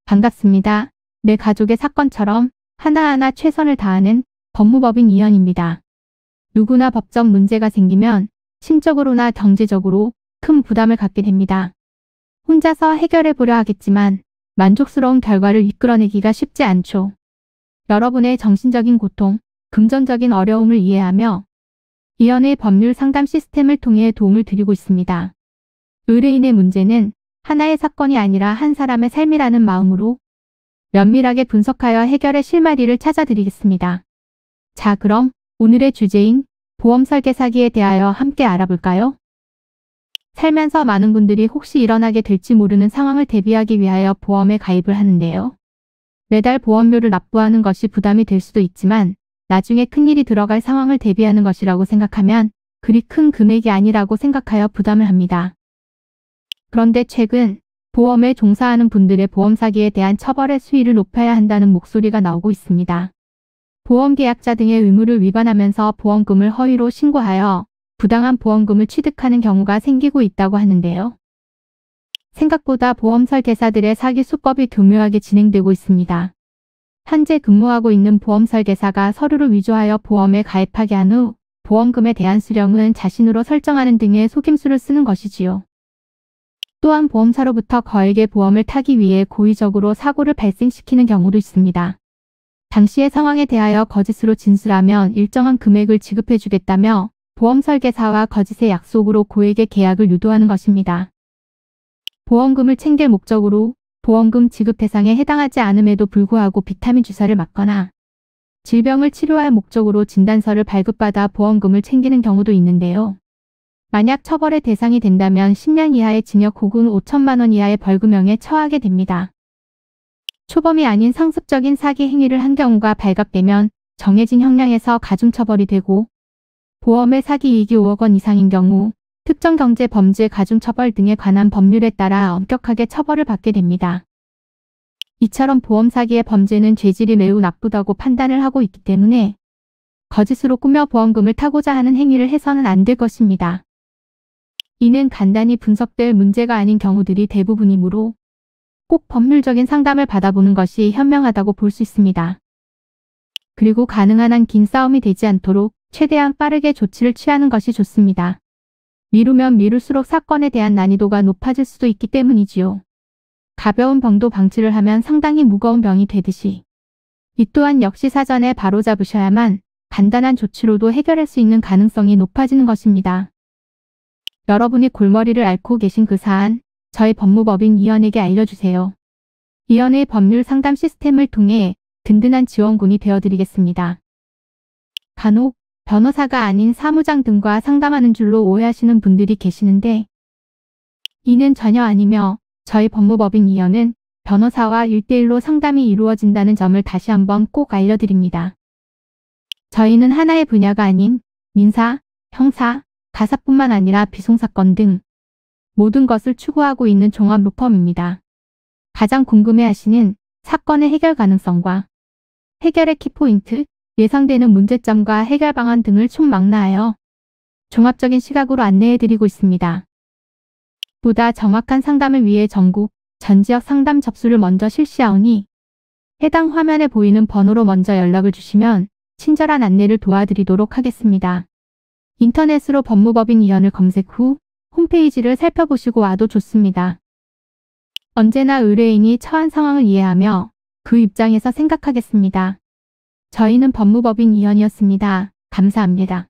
반갑습니다. 내 가족의 사건처럼 하나하나 최선을 다하는 법무법인 이현입니다. 누구나 법적 문제가 생기면 심적으로나 경제적으로 큰 부담을 갖게 됩니다. 혼자서 해결해 보려 하겠지만 만족스러운 결과를 이끌어내기가 쉽지 않죠. 여러분의 정신적인 고통, 금전적인 어려움을 이해하며 이현의 법률 상담 시스템을 통해 도움을 드리고 있습니다. 의뢰인의 문제는 하나의 사건이 아니라 한 사람의 삶이라는 마음으로 면밀하게 분석하여 해결의 실마리를 찾아드리겠습니다. 자, 그럼 오늘의 주제인 보험 설계 사기에 대하여 함께 알아볼까요? 살면서 많은 분들이 혹시 일어나게 될지 모르는 상황을 대비하기 위하여 보험에 가입을 하는데요. 매달 보험료를 납부하는 것이 부담이 될 수도 있지만 나중에 큰일이 들어갈 상황을 대비하는 것이라고 생각하면 그리 큰 금액이 아니라고 생각하여 부담을 합니다. 그런데 최근 보험에 종사하는 분들의 보험 사기에 대한 처벌의 수위를 높여야 한다는 목소리가 나오고 있습니다. 보험 계약자 등의 의무를 위반하면서 보험금을 허위로 신고하여 부당한 보험금을 취득하는 경우가 생기고 있다고 하는데요. 생각보다 보험 설계사들의 사기 수법이 교묘하게 진행되고 있습니다. 현재 근무하고 있는 보험 설계사가 서류를 위조하여 보험에 가입하게 한 후 보험금에 대한 수령은 자신으로 설정하는 등의 속임수를 쓰는 것이지요. 또한 보험사로부터 거액의 보험을 타기 위해 고의적으로 사고를 발생시키는 경우도 있습니다. 당시의 상황에 대하여 거짓으로 진술하면 일정한 금액을 지급해주겠다며 보험 설계사와 거짓의 약속으로 고액의 계약을 유도하는 것입니다. 보험금을 챙길 목적으로 보험금 지급 대상에 해당하지 않음에도 불구하고 비타민 주사를 맞거나 질병을 치료할 목적으로 진단서를 발급받아 보험금을 챙기는 경우도 있는데요. 만약 처벌의 대상이 된다면 10년 이하의 징역 혹은 5천만 원 이하의 벌금형에 처하게 됩니다. 초범이 아닌 상습적인 사기 행위를 한 경우가 발각되면 정해진 형량에서 가중처벌이 되고 보험의 사기 이익이 5억 원 이상인 경우 특정 경제 범죄 가중처벌 등에 관한 법률에 따라 엄격하게 처벌을 받게 됩니다. 이처럼 보험 사기의 범죄는 죄질이 매우 나쁘다고 판단을 하고 있기 때문에 거짓으로 꾸며 보험금을 타고자 하는 행위를 해서는 안 될 것입니다. 이는 간단히 분석될 문제가 아닌 경우들이 대부분이므로 꼭 법률적인 상담을 받아보는 것이 현명하다고 볼 수 있습니다. 그리고 가능한 한 긴 싸움이 되지 않도록 최대한 빠르게 조치를 취하는 것이 좋습니다. 미루면 미룰수록 사건에 대한 난이도가 높아질 수도 있기 때문이지요. 가벼운 병도 방치를 하면 상당히 무거운 병이 되듯이 이 또한 역시 사전에 바로잡으셔야만 간단한 조치로도 해결할 수 있는 가능성이 높아지는 것입니다. 여러분이 골머리를 앓고 계신 그 사안, 저희 법무법인 이현에게 알려주세요. 이현의 법률 상담 시스템을 통해 든든한 지원군이 되어드리겠습니다. 간혹 변호사가 아닌 사무장 등과 상담하는 줄로 오해하시는 분들이 계시는데 이는 전혀 아니며 저희 법무법인 이현은 변호사와 1대1로 상담이 이루어진다는 점을 다시 한번 꼭 알려드립니다. 저희는 하나의 분야가 아닌 민사, 형사, 가사뿐만 아니라 비송사건 등 모든 것을 추구하고 있는 종합 로펌입니다. 가장 궁금해하시는 사건의 해결 가능성과 해결의 키포인트, 예상되는 문제점과 해결 방안 등을 총망라하여 종합적인 시각으로 안내해드리고 있습니다. 보다 정확한 상담을 위해 전국, 전 지역 상담 접수를 먼저 실시하오니 해당 화면에 보이는 번호로 먼저 연락을 주시면 친절한 안내를 도와드리도록 하겠습니다. 인터넷으로 법무법인 이현을 검색 후 홈페이지를 살펴보시고 와도 좋습니다. 언제나 의뢰인이 처한 상황을 이해하며 그 입장에서 생각하겠습니다. 저희는 법무법인 이현이었습니다. 감사합니다.